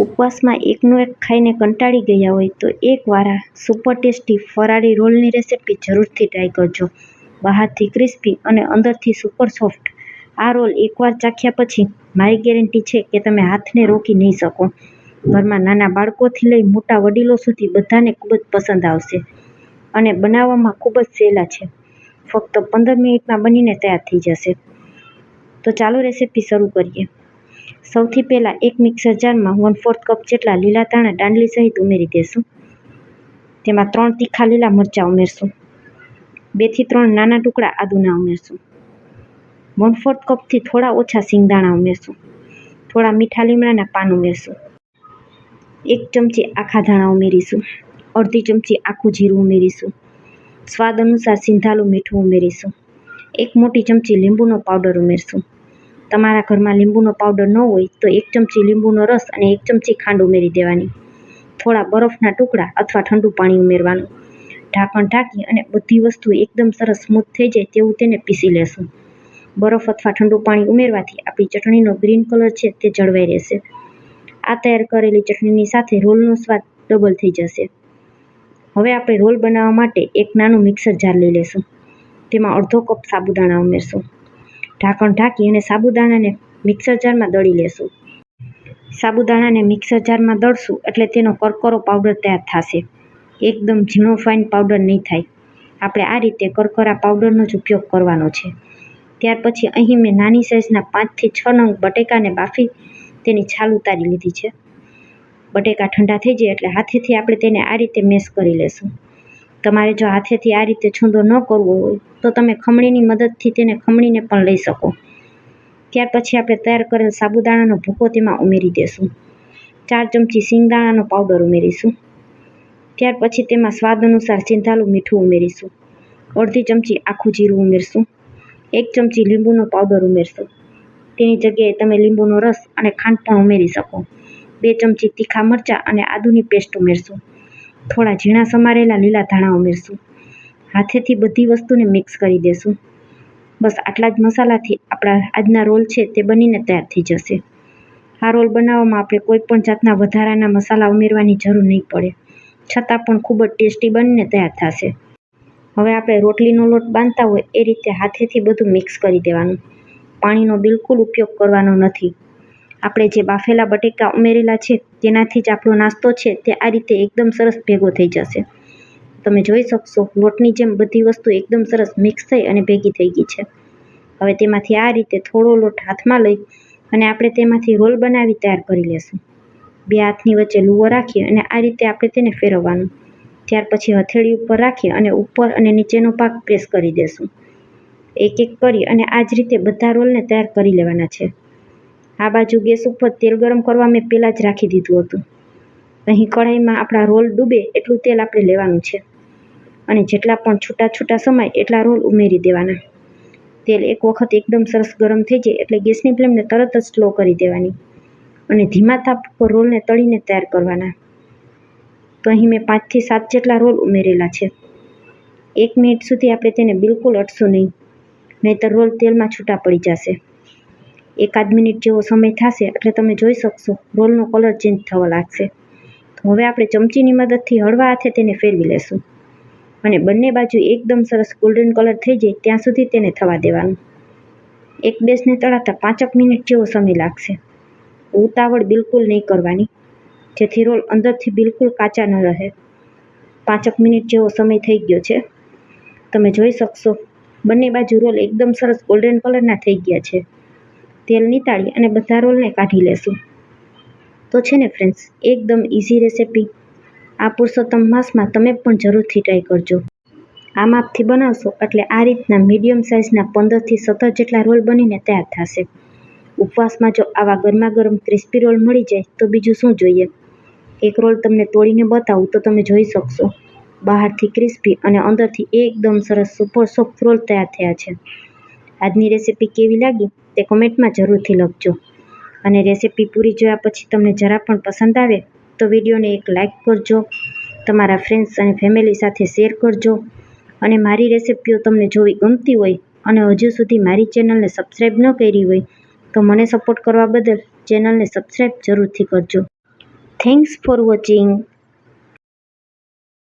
ઉપવાસમાં એકનો એક ખાઈને કંટાળી ગયા હોય તો એકવાર આ સુપર ટેસ્ટી ફરાળી રોલની રેસિપી જરૂરથી ટ્રાય કરજો. બહારથી ક્રિસ્પી અને અંદરથી સુપર સોફ્ટ આ રોલ એકવાર ચાખ્યા પછી મારી ગેરંટી છે કે તમે હાથને રોકી નહીં શકો. ઘરમાં નાના બાળકોથી લઈ મોટા વડીલો સુધી બધાને ખૂબ જ પસંદ આવશે અને બનાવવામાં ખૂબ જ સહેલા છે. ફક્ત 15 મિનિટમાં બનીને તૈયાર થઈ જશે. તો ચાલો રેસિપી શરૂ કરીએ. સૌથી પહેલાં એક મિક્સર જારમાં 1/4 કપ જેટલા લીલા ધાણા દાંડલી સહિત ઉમેરી દેશું. તેમાં 3 તીખા લીલા મરચાં ઉમેરશું. 2 થી 3 નાના ટુકડા આદુના ઉમેરશું. 1/4 કપથી થોડા ઓછા સિંગદાણા ઉમેરશું. થોડા મીઠા લીમડાના પાન ઉમેરશું. 1 ચમચી આખા ધાણા ઉમેરીશું. અડધી ચમચી આખું જીરું ઉમેરીશું. સ્વાદ અનુસાર સિંધાલું મીઠું ઉમેરીશું. 1 મોટી ચમચી લીંબુનો પાવડર ઉમેરશું. તમારા ઘરમાં લીંબુનો પાવડર ન હોય તો 1 ચમચી લીંબુનો રસ અને 1 ચમચી ખાંડ ઉમેરી દેવાની. થોડા બરફના ટુકડા અથવા ઠંડુ પાણી ઉમેરવાનું. ઢાંકણ ઢાંકી અને બધી વસ્તુ એકદમ સરસ સ્મૂથ થઈ જાય તેવું તેને પીસી લેશું. બરફ અથવા ઠંડુ પાણી ઉમેરવાથી આપણી ચટણીનો ગ્રીન કલર છે તે જળવાઈ રહેશે. આ તૈયાર કરેલી ચટણીની સાથે રોલનો સ્વાદ ડબલ થઈ જશે. હવે આપણે રોલ બનાવવા માટે એક નાનું મિક્સર જાર લઈ લેશું. તેમાં અડધો કપ સાબુદાણા ઉમેરશું. ઢાંકણ ઢાંકી અને સાબુદાણાને મિક્સર જારમાં દળી લેશું. સાબુદાણાને મિક્સર જારમાં દળશું એટલે તેનો કરકરો પાવડર તૈયાર થશે. એકદમ ઝીણો ફાઇન પાવડર નહીં થાય. આપણે આ રીતે કરકરા પાવડરનો જ ઉપયોગ કરવાનો છે. ત્યાર પછી અહીં મેં નાની સાઇઝના 5 થી 6 નંગ બટેકાને બાફી તેની છાલ ઉતારી લીધી છે. બટેકા ઠંડા થઈ જાય એટલે હાથેથી આપણે તેને આ રીતે મેશ કરી લેશું. તમારે જો હાથેથી આ રીતે છૂંદો ન કરવો હોય તો તમે ખમણીની મદદથી તેને ખમણીને પણ લઈ શકો. ત્યાર પછી આપણે તૈયાર કરેલ સાબુદાણાનો ભૂકો તેમાં ઉમેરી દેશું. 4 ચમચી સિંગદાણાનો પાવડર ઉમેરીશું. ત્યાર પછી તેમાં સ્વાદ અનુસાર સિંધાલું મીઠું ઉમેરીશું. અડધી ચમચી આખું જીરું ઉમેરશું. 1 ચમચી લીંબુનો પાવડર ઉમેરશું. તેની જગ્યાએ તમે લીંબુનો રસ અને ખાંડ પણ ઉમેરી શકો. 2 ચમચી તીખા મરચાં અને આદુની પેસ્ટ ઉમેરશું. થોડા ઝીણા સમારેલા લીલા ધાણા ઉમેરશું. હાથેથી બધી વસ્તુને મિક્સ કરી દેશું. બસ આટલા જ મસાલાથી આપણા આજના રોલ છે તે બનીને તૈયાર થઈ જશે. આ રોલ બનાવવામાં આપણે કોઈ પણ જાતના વધારાના મસાલા ઉમેરવાની જરૂર નહીં પડે, છતાં પણ ખૂબ જ ટેસ્ટી બનીને તૈયાર થશે. હવે આપણે રોટલીનો લોટ બાંધતા હોય એ રીતે હાથેથી બધું મિક્સ કરી દેવાનું. પાણીનો બિલકુલ ઉપયોગ કરવાનો નથી. આપણે જે બાફેલા બટેકા ઉમેરેલા છે તેનાથી જ આપણો નાસ્તો છે તે આ રીતે એકદમ સરસ ભેગો થઈ જશે. તમે જોઈ શકશો લોટની જેમ બધી વસ્તુ એકદમ સરસ મિક્સ થઈ અને ભેગી થઈ ગઈ છે. હવે તેમાંથી આ રીતે થોડો લોટ હાથમાં લઈ અને આપણે તેમાંથી રોલ બનાવી તૈયાર કરી લેશું. 2 હાથની વચ્ચે લુવો રાખી અને આ રીતે આપણે તેને ફેરવવાનું. ત્યાર પછી હથેળી ઉપર રાખી અને ઉપર અને નીચેનો ભાગ પ્રેસ કરી દેશું. એક એક કરી અને આ જ રીતે બધા રોલને તૈયાર કરી લેવાના છે. આ બાજુ ગેસ ઉપર તેલ ગરમ કરવા મેં પહેલાં જ રાખી દીધું હતું. અહીં કઢાઈમાં આપણા રોલ ડૂબે એટલું તેલ આપણે લેવાનું છે અને જેટલા પણ છૂટા છૂટા સમાય એટલા રોલ ઉમેરી દેવાના. તેલ એક વખત એકદમ સરસ ગરમ થઈ જાય એટલે ગેસની ફ્લેમને તરત જ સ્લો કરી દેવાની અને ધીમા તાપ પર રોલને તળીને તૈયાર કરવાના. તો અહીં મેં 5 થી 7 જેટલા રોલ ઉમેરેલા છે. 1 મિનિટ સુધી આપણે તેને બિલકુલ અટશું નહીં, નહીંતર રોલ તેલમાં છૂટા પડી જશે. 1 મિનિટ જેવો સમય થશે એટલે તમે જોઈ શકશો રોલનો કલર ચેન્જ થવા લાગશે. તો હવે આપણે ચમચીની મદદથી હળવા હાથે તેને ફેરવી લેશું અને બંને બાજુ એકદમ સરસ ગોલ્ડન કલર થઈ જાય ત્યાં સુધી તેને થવા દેવાનું. એક બેચને તળાતા 5 મિનિટ જેવો સમય લાગશે. ઉતાવળ બિલકુલ નહીં કરવાની, જેથી રોલ અંદરથી બિલકુલ કાચા ન રહે. 5 મિનિટ જેવો સમય થઈ ગયો છે. તમે જોઈ શકશો બંને બાજુ રોલ એકદમ સરસ ગોલ્ડન કલરના થઈ ગયા છે. તેલ નીતાળી અને બધા રોલને કાઢી લેશું. તો છે ને ફ્રેન્ડ્સ, એકદમ ઇઝી રેસિપી. આ પુરુષોત્તમ માસમાં તમે પણ જરૂરથી ટ્રાય કરજો. આ માપથી બનાવશો એટલે આ રીતના મીડિયમ સાઇઝના 15 થી 17 જેટલા રોલ બનીને તૈયાર થશે. ઉપવાસમાં જો આવા ગરમા ગરમ ક્રિસ્પી રોલ મળી જાય તો બીજું શું જોઈએ. એક રોલ તમને તોડીને બતાવું તો તમે જોઈ શકશો બહારથી ક્રિસ્પી અને અંદરથી એકદમ સરસ સુપર સોફ્ટ રોલ તૈયાર થયા છે. આજની રેસિપી કેવી લાગી તે કમેન્ટમાં જરૂરથી લખજો અને રેસિપી પૂરી જોયા પછી તમને જરા પણ પસંદ આવે તો વિડીયોને એક લાઇક કરજો, તમારા ફ્રેન્ડ્સ અને ફેમિલી સાથે શેર કરજો અને મારી રેસિપીઓ તમને જોવી ગમતી હોય અને હજુ સુધી મારી ચેનલને સબસ્ક્રાઈબ ન કરી હોય તો મને સપોર્ટ કરવા બદલ ચેનલને સબસ્ક્રાઈબ જરૂરથી કરજો. Thanks for watching.